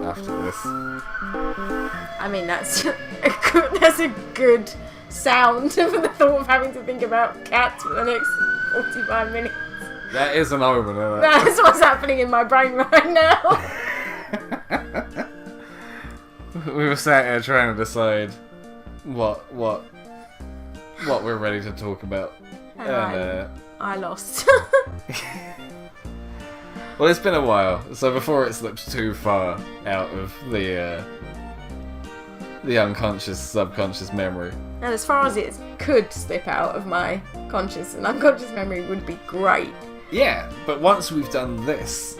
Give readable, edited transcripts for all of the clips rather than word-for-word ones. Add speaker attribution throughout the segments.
Speaker 1: After this.
Speaker 2: I mean, that's a good sound for the thought of having to think about cats for the next 45 minutes.
Speaker 1: That is an omen, isn't it?
Speaker 2: That's what's happening in my brain right now.
Speaker 1: We were sat here trying to decide what we're ready to talk about.
Speaker 2: And I lost.
Speaker 1: Well, it's been a while, so before it slips too far out of the unconscious, subconscious memory.
Speaker 2: And as far as it could slip out of my conscious and unconscious memory would be great.
Speaker 1: Yeah, but once we've done this,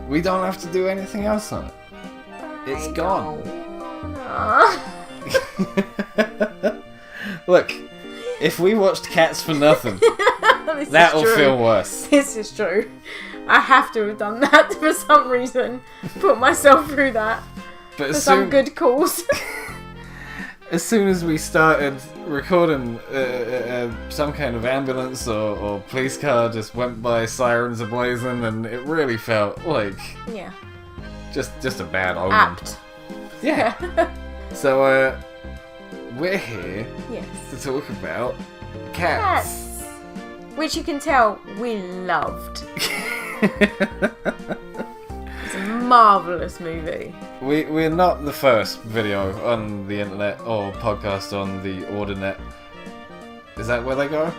Speaker 1: we don't have to do anything else on it. It's gone. Look, if we watched Cats for nothing, that'll feel worse.
Speaker 2: This is true. I have to have done that for some reason. Put myself through that.
Speaker 1: But
Speaker 2: for some good cause.
Speaker 1: As soon as we started recording, some kind of ambulance or police car just went by, sirens ablazing, and it really felt like just a bad omen.
Speaker 2: Apt.
Speaker 1: Yeah. So we're here to talk about Cats.
Speaker 2: Which you can tell we loved. It's a marvellous movie.
Speaker 1: We're not the first video on the internet or podcast on the Ordinet. Is that where they go?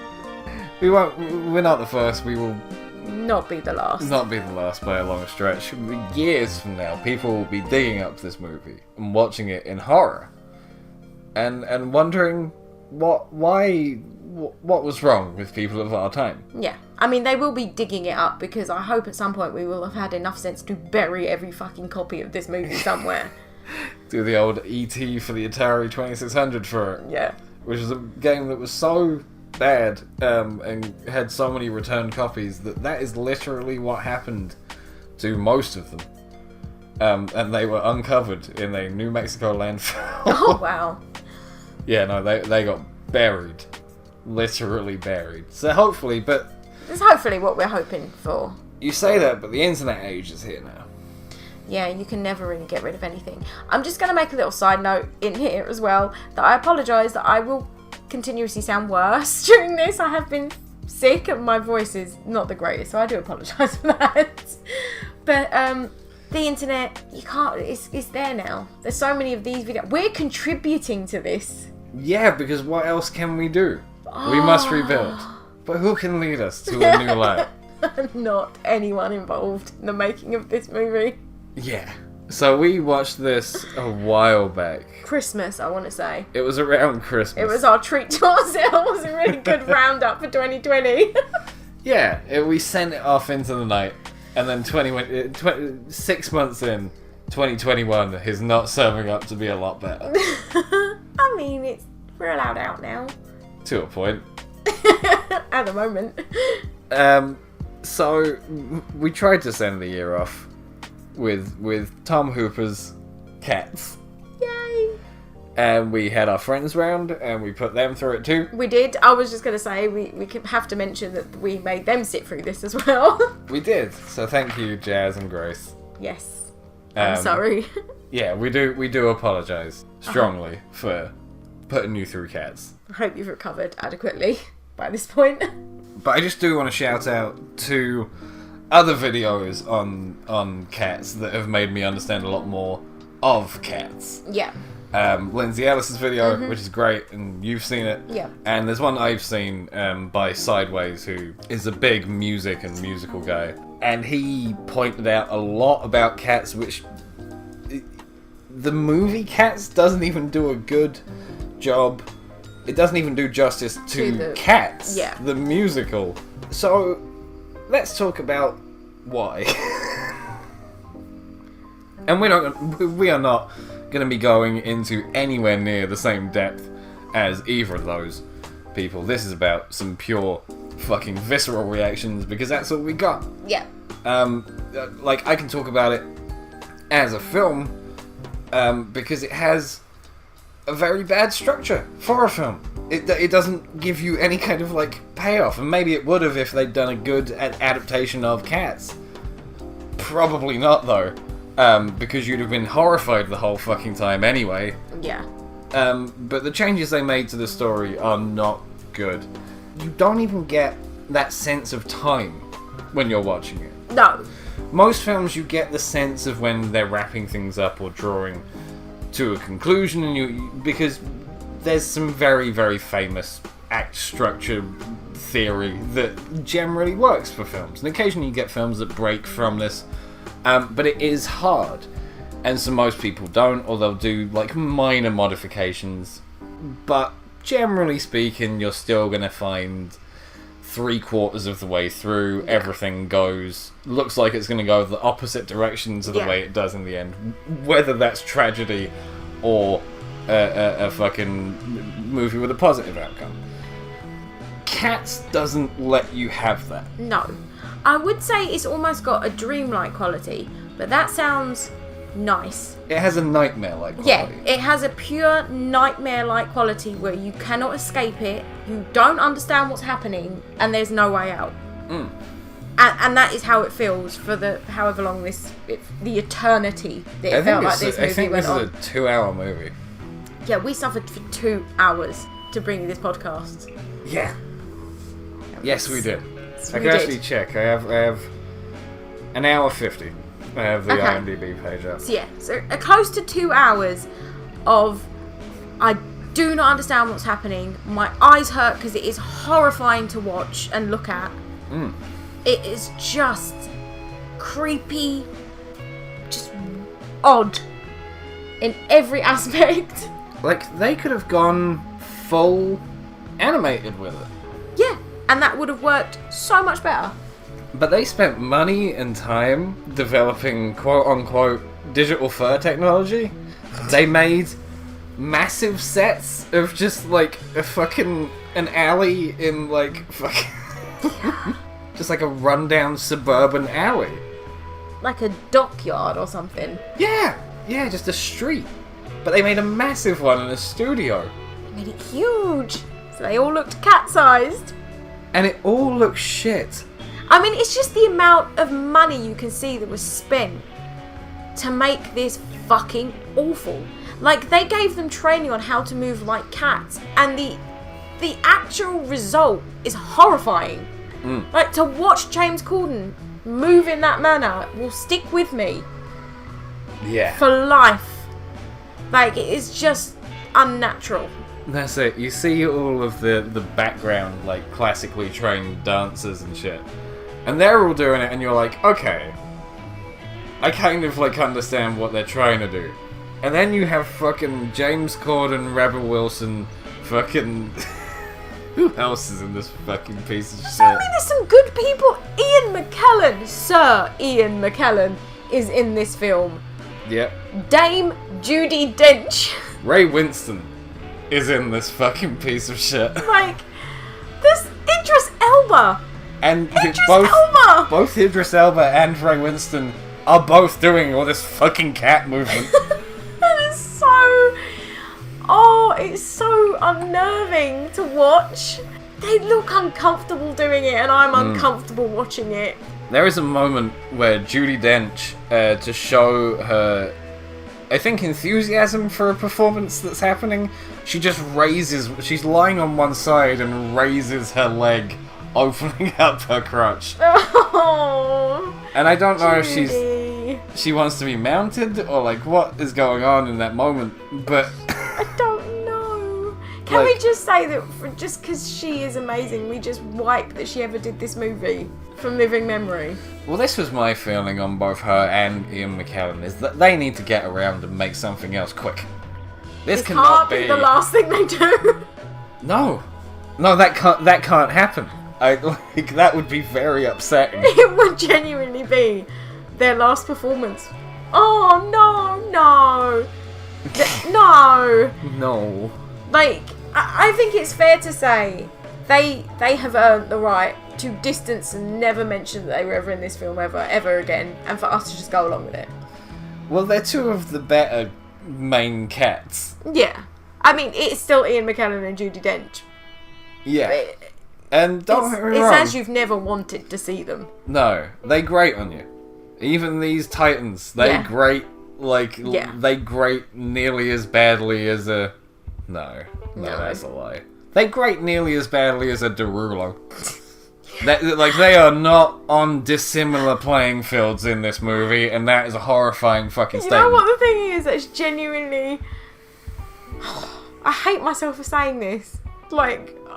Speaker 1: We're not the first. We will
Speaker 2: not be the last.
Speaker 1: Not be the last by a long stretch. Years from now, people will be digging up this movie and watching it in horror, and wondering what was wrong with people of our time.
Speaker 2: Yeah. I mean, they will be digging it up because I hope at some point we will have had enough sense to bury every fucking copy of this movie somewhere.
Speaker 1: Do the old E.T. for the Atari 2600 for it.
Speaker 2: Yeah. Which
Speaker 1: is a game that was so bad and had so many returned copies that is literally what happened to most of them. And they were uncovered in a New Mexico landfill.
Speaker 2: Oh, wow.
Speaker 1: Yeah, no, they got buried. Literally buried. So hopefully, but...
Speaker 2: It's hopefully what we're hoping for.
Speaker 1: You say that, but the internet age is here now.
Speaker 2: Yeah, you can never really get rid of anything. I'm just going to make a little side note in here as well, that I apologise that I will continuously sound worse during this. I have been sick and my voice is not the greatest, so I do apologise for that. But, the internet, you can't, it's there now. There's so many of these videos. We're contributing to this.
Speaker 1: Yeah, because what else can we do? We must rebuild. But who can lead us to a new life?
Speaker 2: Not anyone involved in the making of this movie.
Speaker 1: Yeah. So we watched this a while back.
Speaker 2: Christmas, I want to say.
Speaker 1: It was around Christmas.
Speaker 2: It was our treat to ourselves. A really good roundup for 2020.
Speaker 1: Yeah, we sent it off into the night. And then 6 months in, 2021 is not serving up to be a lot better.
Speaker 2: I mean, we're allowed out now.
Speaker 1: To a point.
Speaker 2: At the moment.
Speaker 1: So we tried to send the year off with Tom Hooper's Cats.
Speaker 2: Yay!
Speaker 1: And we had our friends round and we put them through it too.
Speaker 2: We did. I was just going to say we could have to mention that we made them sit through this as well.
Speaker 1: We did. So thank you, Jazz and Grace.
Speaker 2: Yes. I'm sorry.
Speaker 1: Yeah, we do apologise strongly for putting you through Cats.
Speaker 2: I hope you've recovered adequately by this point.
Speaker 1: But I just do want to shout out to other videos on Cats that have made me understand a lot more of Cats.
Speaker 2: Yeah.
Speaker 1: Lindsay Ellis's video, which is great, and you've seen it.
Speaker 2: Yeah.
Speaker 1: And there's one I've seen by Sideways, who is a big music and musical guy. And he pointed out a lot about Cats, which the movie Cats doesn't even do a good job. It doesn't even do justice to Cats, the musical. So, let's talk about why. And we are not going to be going into anywhere near the same depth as either of those people. This is about some pure fucking visceral reactions because that's all we got.
Speaker 2: Yeah.
Speaker 1: Like, I can talk about it as a film because it has a very bad structure for a film. It doesn't give you any kind of, like, payoff. And maybe it would have if they'd done a good adaptation of Cats. Probably not, though. Because you'd have been horrified the whole fucking time anyway.
Speaker 2: Yeah.
Speaker 1: But the changes they made to the story are not good. You don't even get that sense of time when you're watching it.
Speaker 2: No.
Speaker 1: Most films, you get the sense of when they're wrapping things up or drawing to a conclusion, and because there's some very, very famous act structure theory that generally works for films. And occasionally you get films that break from this, but it is hard. And so most people don't, or they'll do like minor modifications. But generally speaking, you're still going to find 3/4 of the way through, everything looks like it's going to go the opposite direction to the way it does in the end. Whether that's tragedy or a fucking movie with a positive outcome. Cats doesn't let you have that.
Speaker 2: No. I would say it's almost got a dreamlike quality, but that sounds nice.
Speaker 1: It has a nightmare-like quality.
Speaker 2: Yeah, it has a pure nightmare-like quality where you cannot escape it, you don't understand what's happening, and there's no way out. And that is how it feels for the however long the eternity that it felt like this movie went on.
Speaker 1: I think this is a 2-hour movie.
Speaker 2: Yeah, we suffered for 2 hours to bring you this podcast.
Speaker 1: Yeah. Yes, we did. I
Speaker 2: We
Speaker 1: can
Speaker 2: did.
Speaker 1: actually check. I have an hour 50. I have the IMDb page up.
Speaker 2: So yeah, so close to 2 hours of I do not understand what's happening. My eyes hurt because it is horrifying to watch and look at. It is just creepy, just odd in every aspect.
Speaker 1: Like, they could have gone full animated with it.
Speaker 2: Yeah, and that would have worked so much better.
Speaker 1: But they spent money and time developing quote-unquote digital fur technology. They made massive sets of just, like, an alley in, like, fucking... just like a rundown suburban alley.
Speaker 2: Like a dockyard or something.
Speaker 1: Yeah, just a street. But they made a massive one in a studio.
Speaker 2: They made it huge. So they all looked cat-sized.
Speaker 1: And it all looks shit.
Speaker 2: I mean, it's just the amount of money you can see that was spent to make this fucking awful. Like, they gave them training on how to move like cats, and the actual result is horrifying. Like, to watch James Corden move in that manner will stick with me.
Speaker 1: Yeah.
Speaker 2: For life. Like, it is just unnatural.
Speaker 1: That's it. You see all of the background, like, classically trained dancers and shit. And they're all doing it, and you're like, okay. I kind of, like, understand what they're trying to do. And then you have fucking James Corden, Rebel Wilson, fucking... Who else is in this fucking piece of shit?
Speaker 2: I mean, there's some good people. Ian McKellen, Sir Ian McKellen, is in this film.
Speaker 1: Yep.
Speaker 2: Dame Judi Dench.
Speaker 1: Ray Winston is in this fucking piece of shit.
Speaker 2: Like, this Idris Elba.
Speaker 1: And
Speaker 2: Idris Elba!
Speaker 1: both Idris Elba and Ray Winston are both doing all this fucking cat movement.
Speaker 2: That is so... Oh, it's so unnerving to watch. They look uncomfortable doing it, and I'm uncomfortable watching it.
Speaker 1: There is a moment where Judi Dench, to show her, I think, enthusiasm for a performance that's happening, she's lying on one side and raises her leg, opening up her crotch.
Speaker 2: Oh,
Speaker 1: And I don't know
Speaker 2: Judy.
Speaker 1: if she wants to be mounted or like what is going on in that moment, but
Speaker 2: I don't know. Can we just say that just because she is amazing, we just wipe that she ever did this movie from living memory?
Speaker 1: well, this was my feeling on both her and Ian McKellen, is that they need to get around and make something else quick. This cannot
Speaker 2: Can't be the last thing they do.
Speaker 1: No, that can't happen. That would be very upsetting.
Speaker 2: It would genuinely be their last performance. Oh no. No.
Speaker 1: No.
Speaker 2: Like, I think it's fair to say they have earned the right to distance and never mention that they were ever in this film ever again, and for us to just go along with it.
Speaker 1: Well, they're two of the better main cats.
Speaker 2: Yeah. I mean, it's still Ian McKellen and Judi Dench.
Speaker 1: Yeah. And don't get me wrong.
Speaker 2: It's as you've never wanted to see them.
Speaker 1: No, they grate on you. Even these Titans, they grate, they grate nearly as badly as a... No, that's a lie. They grate nearly as badly as a Derulo. They are not on dissimilar playing fields in this movie, and that is a horrifying fucking statement.
Speaker 2: You know what the thing is? That's genuinely... I hate myself for saying this.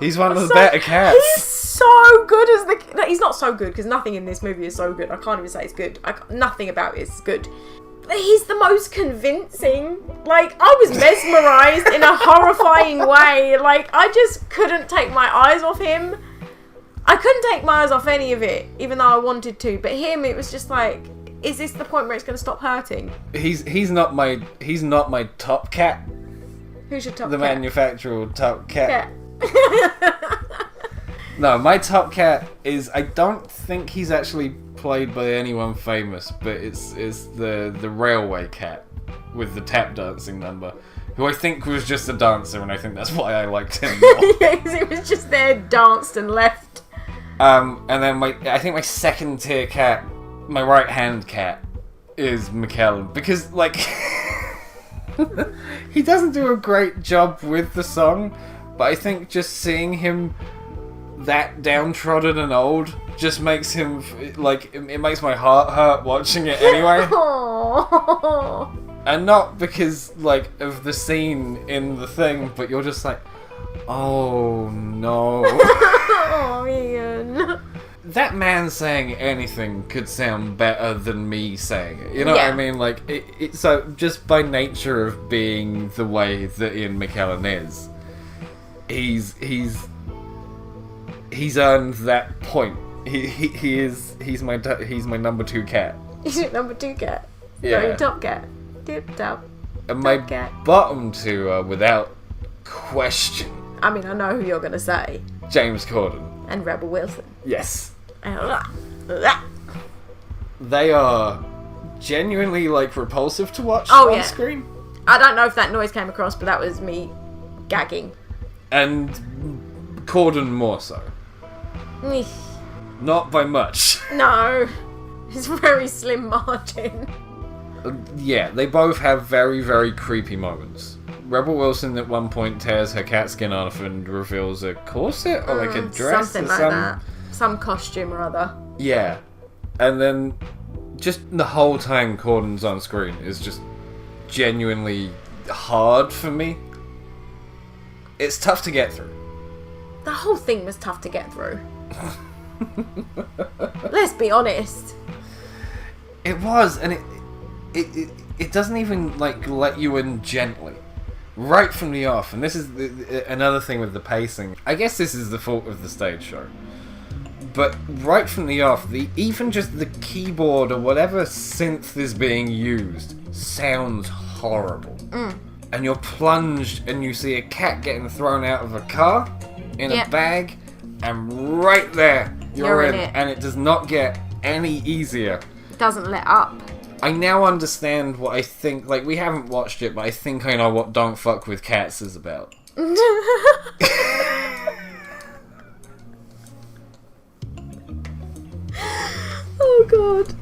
Speaker 1: He's one of the better cats.
Speaker 2: He's so good as the... No, he's not so good, because nothing in this movie is so good. I can't even say it's good. Nothing about it is good. But he's the most convincing. I was mesmerised in a horrifying way. I just couldn't take my eyes off him. I couldn't take my eyes off any of it, even though I wanted to. But him, it was just is this the point where it's going to stop hurting?
Speaker 1: He's not my top cat.
Speaker 2: Who's your top cat?
Speaker 1: The manufacturer top cat. No, my top cat is... I don't think he's actually played by anyone famous, but it's the railway cat with the tap dancing number, who I think was just a dancer, and I think that's why I liked him more.
Speaker 2: Yeah, because he was just there, danced and left.
Speaker 1: And then I think my second tier cat, my right hand cat, is McKellen, because he doesn't do a great job with the song, but I think just seeing him that downtrodden and old just makes him it makes my heart hurt watching it anyway. And not because of the scene in the thing, but you're just oh no.
Speaker 2: Oh, Ian.
Speaker 1: That man saying anything could sound better than me saying it. You know what I mean? So just by nature of being the way that Ian McKellen is, he's earned that point. He's my number 2 cat.
Speaker 2: He's your number 2 cat.
Speaker 1: Yeah.
Speaker 2: No, your top cat. Tip top.
Speaker 1: And my
Speaker 2: cat.
Speaker 1: bottom 2 are without question.
Speaker 2: I mean, I know who you're gonna say.
Speaker 1: James Corden.
Speaker 2: And Rebel Wilson.
Speaker 1: Yes. They are genuinely repulsive to watch on screen.
Speaker 2: I don't know if that noise came across, but that was me gagging.
Speaker 1: And Corden more so. Not by much.
Speaker 2: No. It's a very slim margin.
Speaker 1: Yeah, they both have very, very creepy moments. Rebel Wilson at one point tears her cat skin off and reveals a corset or a dress.
Speaker 2: Something like that. Some costume or other.
Speaker 1: Yeah. And then just the whole time Corden's on screen is just genuinely hard for me. It's tough to get through.
Speaker 2: The whole thing was tough to get through. Let's be honest.
Speaker 1: It was, and it doesn't even let you in gently. Right from the off, and this is another thing with the pacing. I guess this is the fault of the stage show. But right from the off, even just the keyboard or whatever synth is being used sounds horrible. And you're plunged and you see a cat getting thrown out of a car in a bag, and right there you're in it. And it does not get any easier.
Speaker 2: It doesn't let up.
Speaker 1: I now understand what I think, we haven't watched it, but I think I know what Don't Fuck With Cats is about.
Speaker 2: Oh god.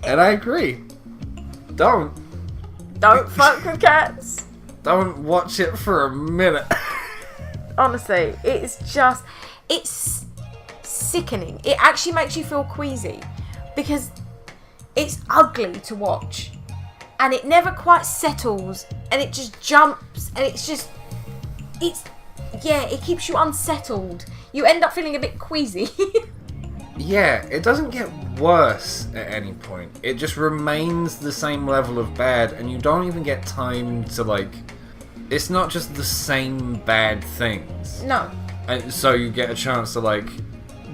Speaker 1: And I agree. Don't
Speaker 2: fuck with cats.
Speaker 1: Don't watch it for a minute.
Speaker 2: Honestly, it's sickening. It actually makes you feel queasy because it's ugly to watch and it never quite settles and it just jumps and it keeps you unsettled. You end up feeling a bit queasy.
Speaker 1: Yeah, it doesn't get worse at any point. It just remains the same level of bad, and you don't even get time to it's not just the same bad things.
Speaker 2: No.
Speaker 1: And so you get a chance to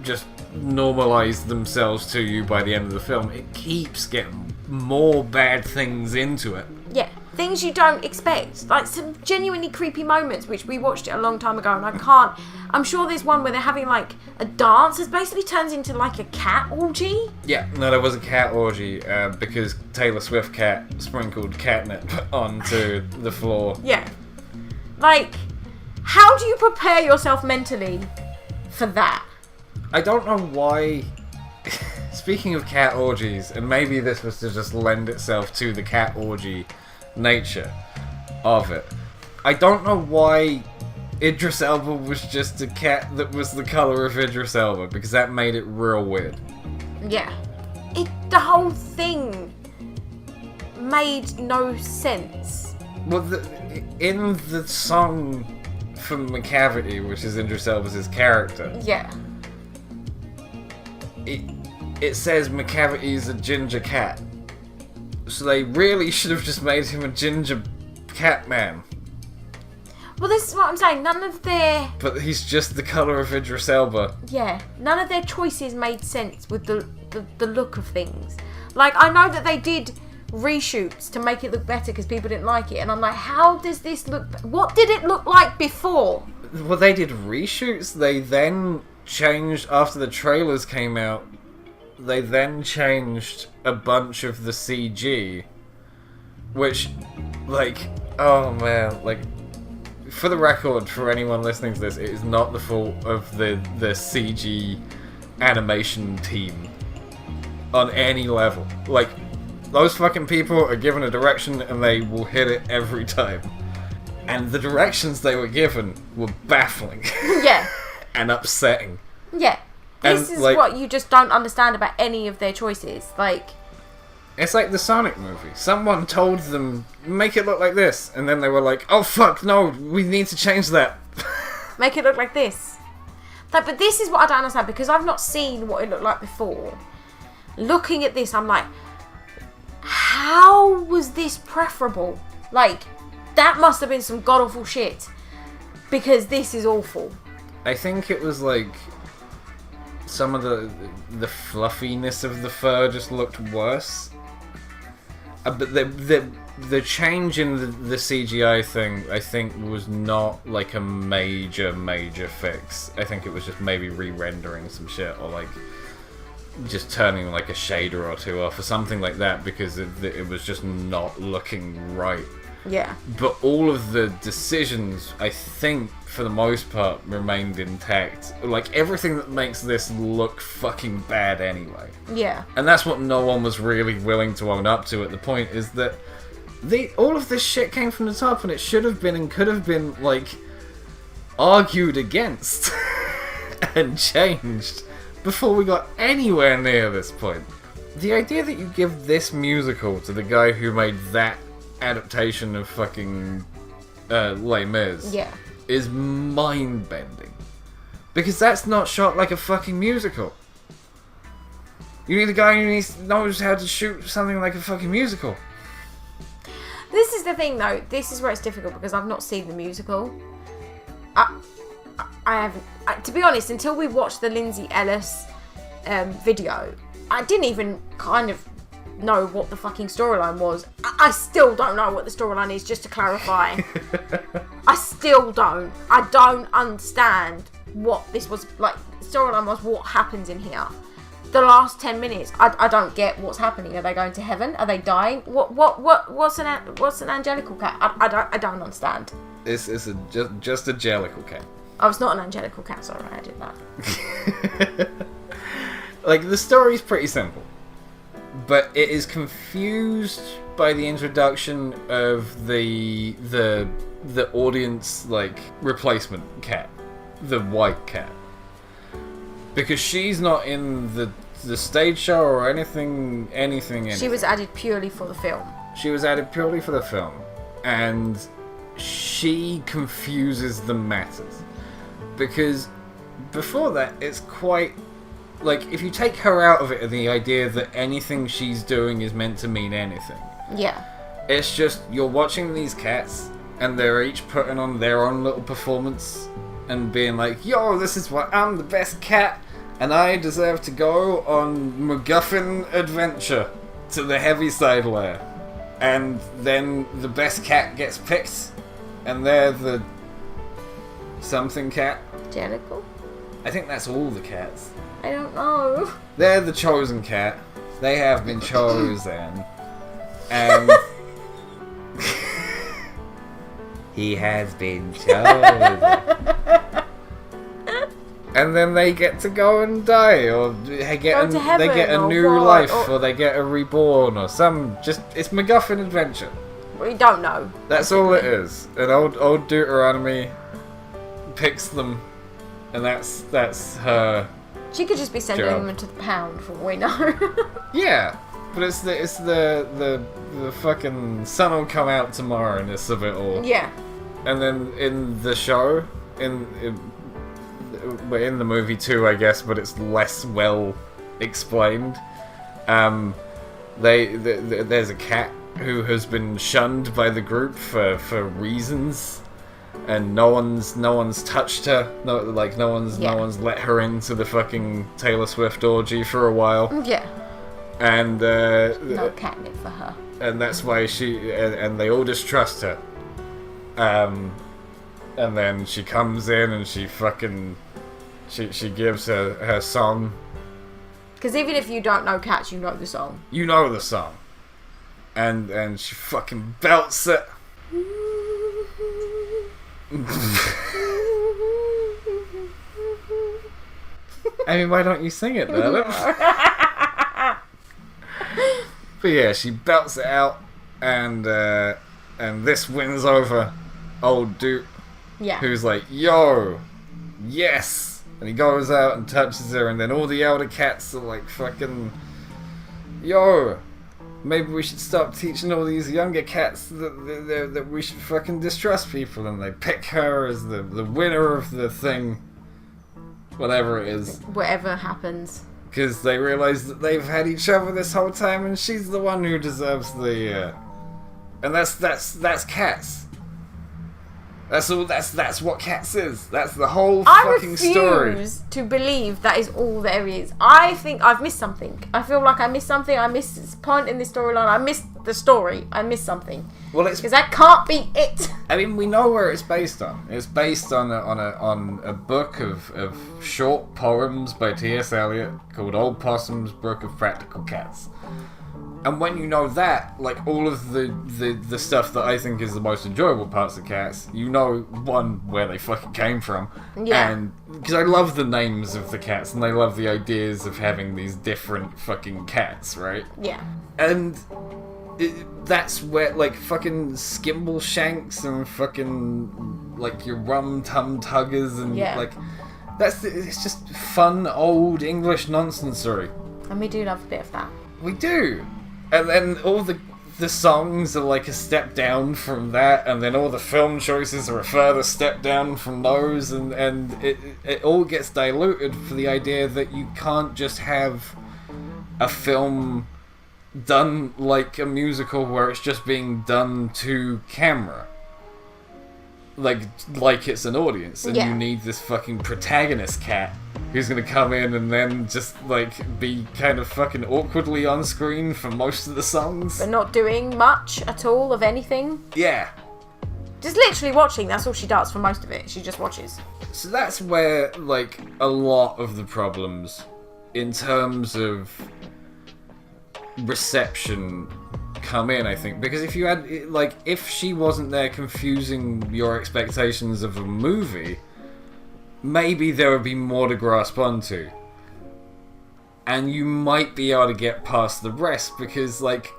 Speaker 1: just normalize themselves to you by the end of the film. It keeps getting more bad things into it.
Speaker 2: Yeah, things you don't expect. Some genuinely creepy moments, which we watched it a long time ago, and I'm sure there's one where they're having a dance. It basically turns into a cat orgy. Yeah,
Speaker 1: no, there was a cat orgy because Taylor Swift cat sprinkled catnip onto the floor.
Speaker 2: Yeah. Like, how do you prepare yourself mentally for that?
Speaker 1: I don't know why. Speaking of cat orgies, and maybe this was to just lend itself to the cat orgy nature of it. I don't know why Idris Elba was just a cat that was the colour of Idris Elba, because that made it real weird.
Speaker 2: Yeah. The whole thing made no sense.
Speaker 1: Well, in the song from McCavity, which is Idris Elba's character,
Speaker 2: Yeah.
Speaker 1: it says McCavity's a ginger cat. So they really should have just made him a ginger cat man.
Speaker 2: Well, this is what I'm saying. None of their...
Speaker 1: But he's just the colour of Idris Elba.
Speaker 2: Yeah. None of their choices made sense with the look of things. Like, I know that they did reshoots to make it look better because people didn't like it. And I'm like, how does this look... What did it look like before?
Speaker 1: Well, they did reshoots. They then changed, after the trailers came out, they then changed a bunch of the CG. Which, like, oh man, like... For the record, for anyone listening to this, it is not the fault of the CG animation team on any level. Like, those fucking people are given a direction and they will hit it every time. And the directions they were given were baffling.
Speaker 2: Yeah.
Speaker 1: And upsetting.
Speaker 2: Yeah. This
Speaker 1: And,
Speaker 2: is
Speaker 1: like,
Speaker 2: what you just don't understand about any of their choices. Like...
Speaker 1: It's like the Sonic movie. Someone told them, make it look like this. And then they were like, oh fuck, no, we need to change that.
Speaker 2: Make it look like this. Like, but this is what I don't understand, because I've not seen what it looked like before. Looking at this, I'm like, how was this preferable? Like, that must have been some god-awful shit. Because this is awful.
Speaker 1: I think it was like... Some of the fluffiness of the fur just looked worse. But the change in the CGI thing, I think, was not like a major fix. I think it was just maybe re-rendering some shit, or like just turning like a shader or two off, or something like that, because it was just not looking right.
Speaker 2: Yeah.
Speaker 1: But all of the decisions, I think, for the most part, remained intact. Like, everything that makes this look fucking bad anyway.
Speaker 2: Yeah.
Speaker 1: And that's what no one was really willing to own up to at the point, is that all of this shit came from the top, and it should have been and could have been, like, argued against and changed before we got anywhere near this point. The idea that you give this musical to the guy who made that adaptation of fucking Les Mis is mind-bending. Because that's not shot like a fucking musical. You need a guy who knows how to shoot something like a fucking musical.
Speaker 2: This is the thing, though. This is where it's difficult, because I've not seen the musical. I haven't... to be honest, until we watched the Lindsay Ellis video, I didn't even kind of know what the fucking storyline was. I still don't know what the storyline is, just to clarify. I still don't. I don't understand what this was like. The storyline was what happens in here. The last 10 minutes, I don't get what's happening. Are they going to heaven? Are they dying? What's an angelical cat? I don't understand.
Speaker 1: It's just a jellicle cat.
Speaker 2: Oh, it's not an angelical cat. Sorry, I did that.
Speaker 1: Like, the story's pretty simple. But it is confused by the introduction of the audience, like, replacement cat. The white cat. Because she's not in the stage show or anything.
Speaker 2: She was added purely for the film.
Speaker 1: She was added purely for the film. And she confuses the matters. Because before that, it's quite... Like, if you take her out of it, the idea that anything she's doing is meant to mean anything.
Speaker 2: Yeah.
Speaker 1: It's just, you're watching these cats, and they're each putting on their own little performance, and being like, yo, this is why I'm the best cat, and I deserve to go on MacGuffin adventure to the Heaviside lair. And then the best cat gets picked, and they're the something cat.
Speaker 2: Jellicle?
Speaker 1: I think that's all the cats.
Speaker 2: I don't know.
Speaker 1: They're the chosen cat. They have been chosen. And He has been chosen. And then they get to go and die, or they get a new life, or they get a reborn, or it's MacGuffin adventure.
Speaker 2: We don't know.
Speaker 1: That's
Speaker 2: basically.
Speaker 1: all it is. And old Deuteronomy picks them, and that's her.
Speaker 2: She could just be sending
Speaker 1: job.
Speaker 2: them to the pound, for all we know.
Speaker 1: Yeah, but it's the fucking sun will come out tomorrow, and it's of it all.
Speaker 2: Yeah. And
Speaker 1: then in the show, in the movie too, I guess, but it's less well explained. There's a cat who has been shunned by the group for reasons, and no one's touched her. No one's let her into the fucking Taylor Swift orgy for a while.
Speaker 2: Yeah.
Speaker 1: And
Speaker 2: no catnip for her.
Speaker 1: And that's why and they all distrust her. And then she comes in and she gives her song.
Speaker 2: Because even if you don't know cats, you know the song.
Speaker 1: You know the song. And she fucking belts it. I mean, why don't you sing it, then? But yeah, she belts it out, and this wins over old Duke.
Speaker 2: Yeah.
Speaker 1: Who's like, yo, yes! And he goes out and touches her, and then all the elder cats are like, fucking, yo, maybe we should stop teaching all these younger cats that we should fucking distrust people, and they pick her as the winner of the thing, whatever it is.
Speaker 2: Whatever happens.
Speaker 1: Because they realize that they've had each other this whole time, and she's the one who deserves the, and that's Cats. That's all. That's what Cats is. That's the whole fucking story.
Speaker 2: I refuse to believe that is all there is. I think I've missed something. I feel like I missed something. I missed this point in this storyline. I missed the story. I missed something.
Speaker 1: Well, it's
Speaker 2: because that can't be it.
Speaker 1: I mean, we know where it's based on. It's based on a book of short poems by T.S. Eliot called Old Possum's Book of Practical Cats. And when you know that, like, all of the stuff that I think is the most enjoyable parts of Cats, you know, one, where they fucking came from.
Speaker 2: Yeah.
Speaker 1: And, because I love the names of the cats, and I love the ideas of having these different fucking cats, right?
Speaker 2: Yeah.
Speaker 1: And that's where, like, fucking Skimbleshanks and fucking, like, your Rum-Tum-Tuggers and, like, it's just fun, old English nonsensory.
Speaker 2: And we do love a bit of that.
Speaker 1: We do. And then all the songs are like a step down from that, and then all the film choices are a further step down from those, and it all gets diluted for the idea that you can't just have a film done like a musical where it's just being done to camera. Like it's an audience, and you need this fucking protagonist cat who's gonna come in and then just, like, be kind of fucking awkwardly on screen for most of the songs.
Speaker 2: But not doing much at all of anything.
Speaker 1: Yeah.
Speaker 2: Just literally watching, that's all she does for most of it. She just watches.
Speaker 1: So that's where, like, a lot of the problems, in terms of reception, come in, I think. Because if you had, like, if she wasn't there confusing your expectations of a movie, maybe there would be more to grasp onto. And you might be able to get past the rest, because, like,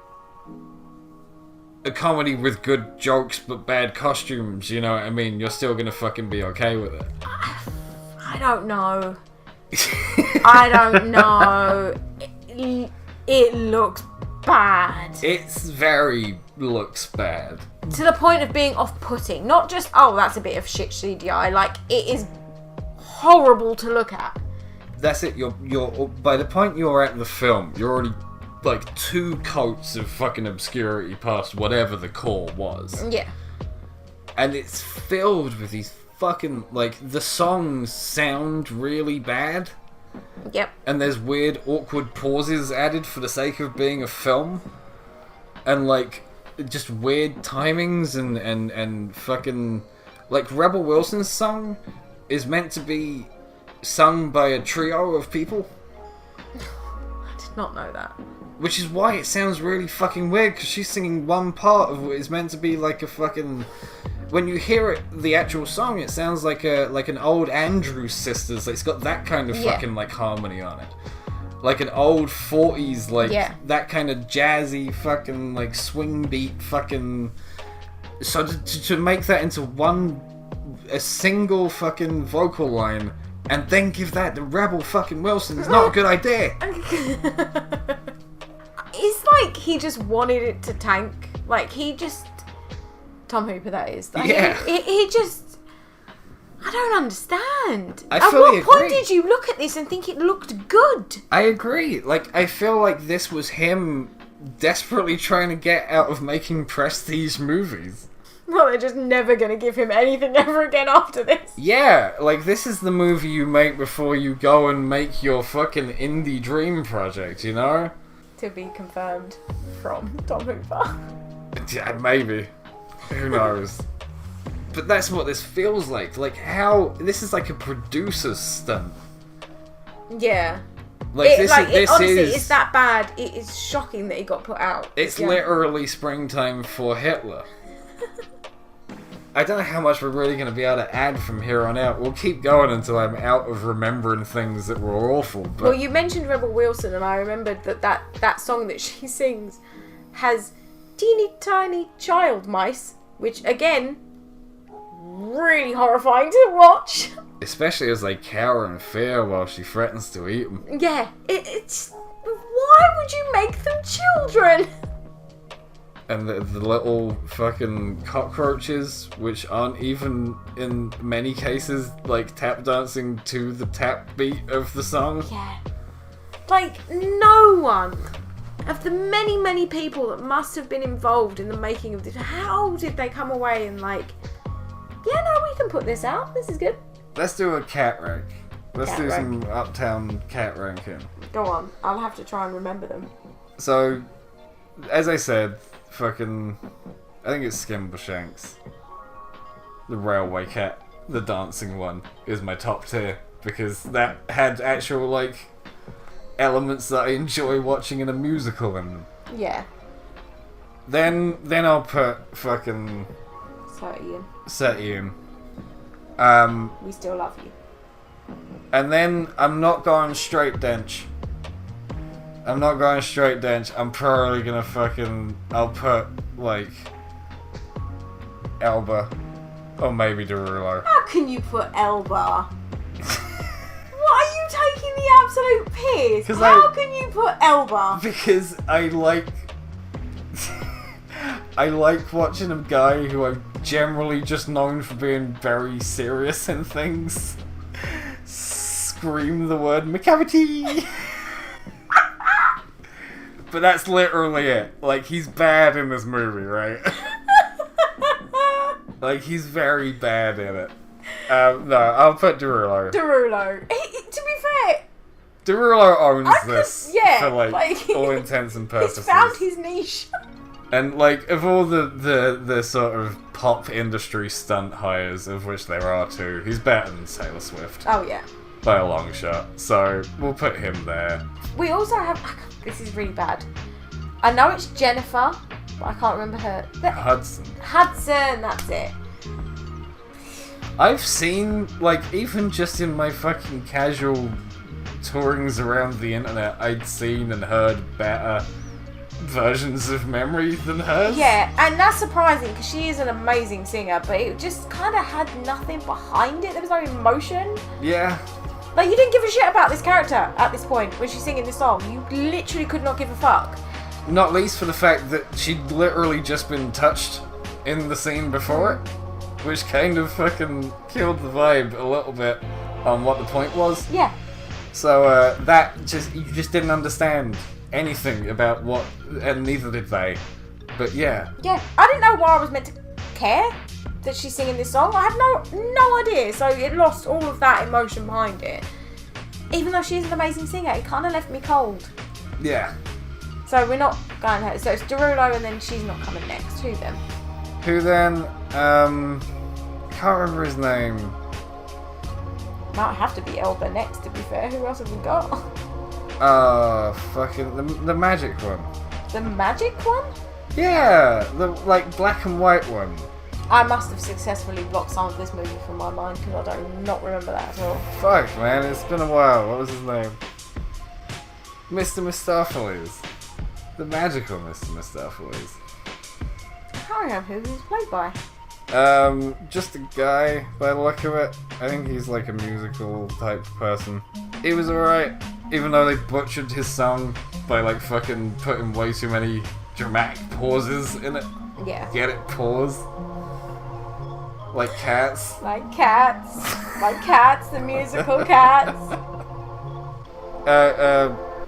Speaker 1: a comedy with good jokes but bad costumes, you know what I mean? You're still gonna fucking be okay with it.
Speaker 2: I don't know. I don't know. It looks bad.
Speaker 1: It's very looks bad.
Speaker 2: To the point of being off-putting. Not just, oh, that's a bit of shit CGI. Like, it is horrible to look at.
Speaker 1: That's it. You're by the point you're at the film, you're already like 2 coats of fucking obscurity past whatever the core was.
Speaker 2: Yeah.
Speaker 1: And it's filled with these fucking, like, the songs sound really bad.
Speaker 2: Yep.
Speaker 1: And there's weird, awkward pauses added for the sake of being a film. And, like, just weird timings and fucking... Like, Rebel Wilson's song is meant to be sung by a trio of people.
Speaker 2: I did not know that.
Speaker 1: Which is why it sounds really fucking weird, because she's singing one part of what is meant to be like a fucking... when you hear it, the actual song, it sounds like an old Andrews Sisters. Like, it's got that kind of fucking like harmony on it, like an old 40s, like that kind of jazzy fucking like swing beat fucking. So to make that into a single fucking vocal line and then give that to Rebel fucking Wilson is not a good idea.
Speaker 2: It's like he just wanted it to tank. Like, Tom Hooper, that is. Like, he just... I don't understand.
Speaker 1: I fully
Speaker 2: At what point
Speaker 1: agree.
Speaker 2: did you look at this and think it looked good?
Speaker 1: I agree. Like, I feel like this was him desperately trying to get out of making prestige movies.
Speaker 2: Well, they're just never going to give him anything ever again after this.
Speaker 1: Yeah, like, this is the movie you make before you go and make your fucking indie dream project, you know?
Speaker 2: To be confirmed from Tom Hooper.
Speaker 1: Yeah, maybe. Who knows? But that's what this feels like. Like, how... This is like a producer's stunt.
Speaker 2: Yeah.
Speaker 1: Like,
Speaker 2: honestly, it's that bad. It is shocking that he got put out.
Speaker 1: It's literally springtime for Hitler. I don't know how much we're really going to be able to add from here on out. We'll keep going until I'm out of remembering things that were awful. But...
Speaker 2: Well, you mentioned Rebel Wilson, and I remembered that song that she sings has teeny tiny child mice, which, again, really horrifying to watch.
Speaker 1: Especially as they cower in fear while she threatens to eat them.
Speaker 2: Yeah, it's... Why would you make them children?
Speaker 1: And the little fucking cockroaches, which aren't even, in many cases, like, tap dancing to the tap beat of the song.
Speaker 2: Yeah. Like, no one of the many, many people that must have been involved in the making of this, how did they come away and like, yeah, no, we can put this out. This is good.
Speaker 1: Let's do a cat rank. Let's do some Uptown cat ranking.
Speaker 2: Go on. I'll have to try and remember them.
Speaker 1: So, as I said... Fucking, I think it's Skimbleshanks. The railway cat, the dancing one, is my top tier because that had actual like elements that I enjoy watching in a musical in them.
Speaker 2: Yeah.
Speaker 1: Then I'll put fucking Set Ian.
Speaker 2: We still love you.
Speaker 1: And then I'm not going straight Dench. I'm not going straight Dench. I'm probably gonna fucking... I'll put, like... Elba. Or maybe Derulo.
Speaker 2: How can you put Elba? What, are you taking the absolute piss? How can you put Elba?
Speaker 1: Because I like... I like watching a guy who I'm generally just known for being very serious in things scream the word McCavity. But that's literally it. Like, he's bad in this movie, right? Like, he's very bad in it. No, I'll put Derulo.
Speaker 2: To be fair...
Speaker 1: Derulo owns this.
Speaker 2: Yeah.
Speaker 1: For, like all intents and purposes.
Speaker 2: He's found his niche.
Speaker 1: And, like, of all the sort of pop industry stunt hires, of which there are two, he's better than Taylor Swift.
Speaker 2: Oh, yeah.
Speaker 1: By a long shot. So, we'll put him there.
Speaker 2: We also have... This is really bad. I know it's Jennifer, but I can't remember her.
Speaker 1: Hudson,
Speaker 2: that's it.
Speaker 1: I've seen, like, even just in my fucking casual tourings around the internet, I'd seen and heard better versions of Memory than hers.
Speaker 2: Yeah, and that's surprising because she is an amazing singer, but it just kind of had nothing behind it. There was no emotion.
Speaker 1: Yeah.
Speaker 2: Like, you didn't give a shit about this character at this point when she's singing this song. You literally could not give a fuck.
Speaker 1: Not least for the fact that she'd literally just been touched in the scene before it, which kind of fucking killed the vibe a little bit on what the point was.
Speaker 2: Yeah.
Speaker 1: So, you just didn't understand anything about what, and neither did they. But yeah.
Speaker 2: Yeah, I didn't know why I was meant to care that she's singing this song. I had no idea, so it lost all of that emotion behind it. Even though she's an amazing singer, it kind of left me cold.
Speaker 1: Yeah.
Speaker 2: So we're not going to her. So it's Derulo and then she's not coming next. Who then?
Speaker 1: Can't remember his name.
Speaker 2: Might have to be Elba next, to be fair. Who else have we got?
Speaker 1: Fucking the magic one.
Speaker 2: The magic one?
Speaker 1: Yeah, the like black and white one.
Speaker 2: I must have successfully blocked some of this movie from my mind because I do not remember that at all.
Speaker 1: Fuck, man, it's been a while. What was his name? Mr. Mistopheles. The magical Mr. Mistopheles.
Speaker 2: I can't remember who he was played by.
Speaker 1: Just a guy by the look of it. I think he's like a musical type person. He was alright, even though they butchered his song by like fucking putting way too many dramatic pauses in it.
Speaker 2: Yeah.
Speaker 1: Get it? Pause. Like Cats.
Speaker 2: Like Cats. Like Cats, the musical Cats.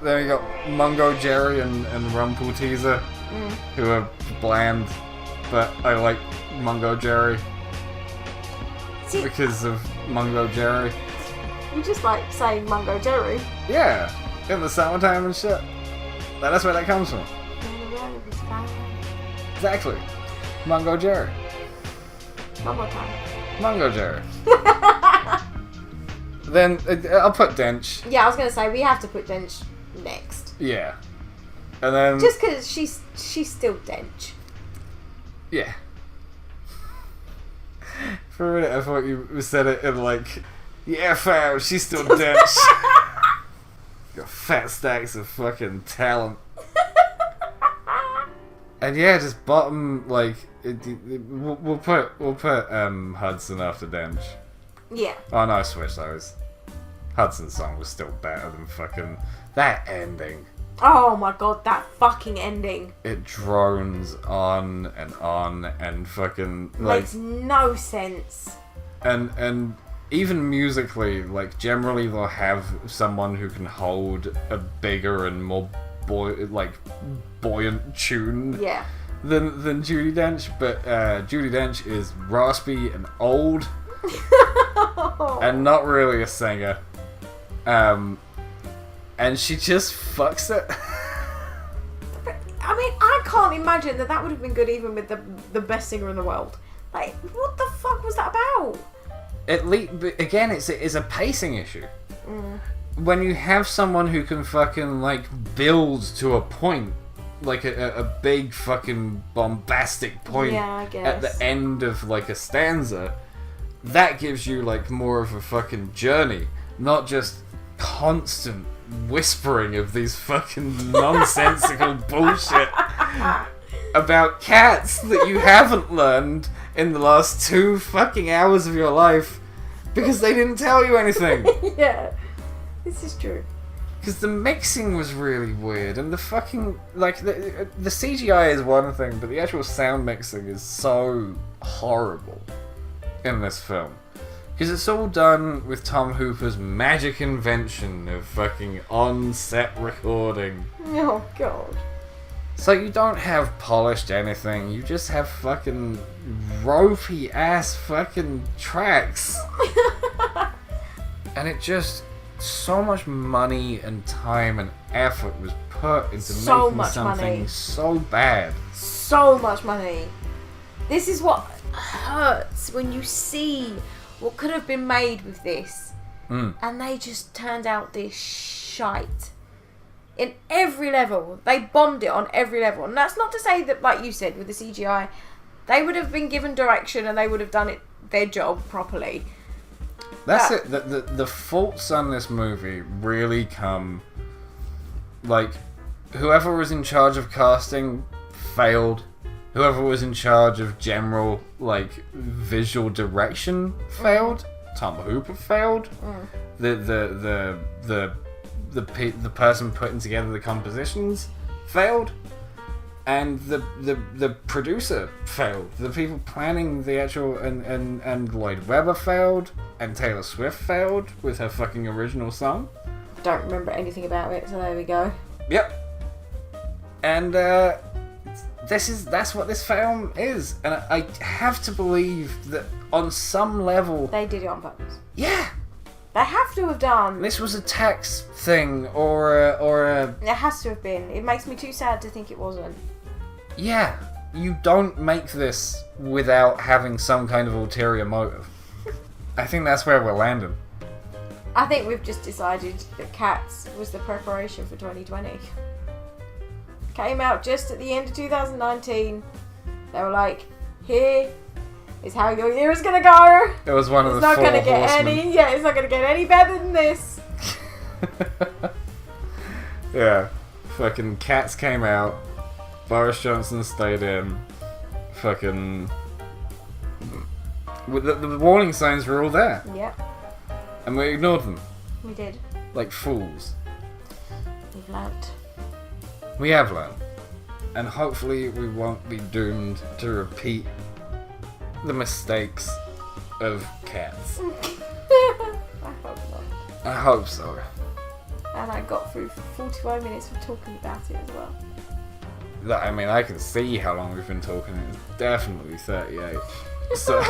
Speaker 1: Then we got Mungo Jerry and Rumple Teaser, who are bland, but I like Mungo Jerry.
Speaker 2: See,
Speaker 1: because of Mungo Jerry.
Speaker 2: You just like saying Mungo Jerry.
Speaker 1: Yeah, in the summertime and shit. That's where that comes from. Exactly. Mungo Jerry.
Speaker 2: One more time.
Speaker 1: Mungo Jerry. Then I'll put Dench.
Speaker 2: Yeah, I was gonna say we have to put Dench next.
Speaker 1: Yeah. And then
Speaker 2: just because she's still Dench.
Speaker 1: Yeah. For a minute, I thought you said it in like, yeah, fam, she's still Dench. Got fat stacks of fucking talent. And yeah, just bottom like we'll put Hudson after Dench.
Speaker 2: Yeah.
Speaker 1: Oh no, I switched those. Hudson's song was still better than fucking that ending.
Speaker 2: Oh my god, that fucking ending.
Speaker 1: It drones on and fucking like
Speaker 2: makes no sense.
Speaker 1: And even musically, like generally they'll have someone who can hold a bigger and more buoyant tune.
Speaker 2: Yeah.
Speaker 1: Than Judi Dench, but Judi Dench is raspy and old, and not really a singer. And she just fucks it.
Speaker 2: I mean, I can't imagine that would have been good even with the best singer in the world. Like, what the fuck was that about?
Speaker 1: Again, it's a pacing issue. When you have someone who can fucking like build to a point, like a big fucking bombastic point
Speaker 2: I guess.
Speaker 1: at the end of like a stanza, that gives you like more of a fucking journey, not just constant whispering of these fucking nonsensical bullshit about cats that you haven't learned in the last 2 fucking hours of your life because they didn't tell you anything.
Speaker 2: Yeah, this is true.
Speaker 1: Because the mixing was really weird, and the fucking like the CGI is one thing, but the actual sound mixing is so horrible in this film. Because it's all done with Tom Hooper's magic invention of fucking on-set recording.
Speaker 2: Oh god.
Speaker 1: So you don't have polished anything, you just have fucking ropey ass fucking tracks. And it just, so much money and time and effort was put into making something so bad.
Speaker 2: So much money. This is what hurts when you see what could have been made with this, and they just turned out this shite. In every level, they bombed it on every level, and that's not to say that, like you said, with the CGI, they would have been given direction and they would have done their job properly.
Speaker 1: That's it. The faults on this movie really come, like, whoever was in charge of casting failed. Whoever was in charge of general, like, visual direction failed. Tom Hooper failed. The person putting together the compositions failed. And the producer failed. The people planning the actual and Lloyd Webber failed. And Taylor Swift failed with her fucking original song.
Speaker 2: Don't remember anything about it, so there we go.
Speaker 1: Yep. And that's what this film is, and I have to believe that on some level
Speaker 2: they did it on purpose.
Speaker 1: Yeah,
Speaker 2: they have to have done.
Speaker 1: This was a tax thing, or a.
Speaker 2: It has to have been. It makes me too sad to think it wasn't.
Speaker 1: Yeah, you don't make this without having some kind of ulterior motive. I think that's where we're landing.
Speaker 2: I think we've just decided that Cats was the preparation for 2020. Came out just at the end of 2019. They were like, here is how your year is gonna go.
Speaker 1: It was one of the
Speaker 2: It's not
Speaker 1: four
Speaker 2: gonna get
Speaker 1: horsemen.
Speaker 2: it's not gonna get any better than this.
Speaker 1: Yeah. Fucking Cats came out. Boris Johnson stayed in. Fucking... The warning signs were all there.
Speaker 2: Yep,
Speaker 1: And we ignored them.
Speaker 2: we did.
Speaker 1: Like fools.
Speaker 2: We've learnt.
Speaker 1: We have learned. And hopefully we won't be doomed to repeat the mistakes of Cats.
Speaker 2: I hope not.
Speaker 1: I hope so.
Speaker 2: And I got through 45 minutes of talking about it as well.
Speaker 1: I mean, I can see how long we've been talking. It's definitely 38. So...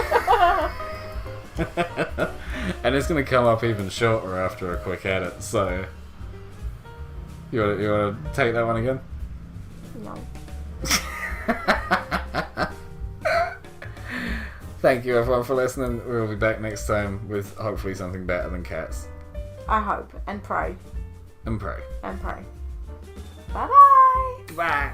Speaker 1: and it's going to come up even shorter after a quick edit, so... You want to take that one again?
Speaker 2: No.
Speaker 1: Thank you everyone for listening. We'll be back next time with hopefully something better than Cats.
Speaker 2: I hope and pray
Speaker 1: And pray.
Speaker 2: and pray. Bye bye.
Speaker 1: Bye.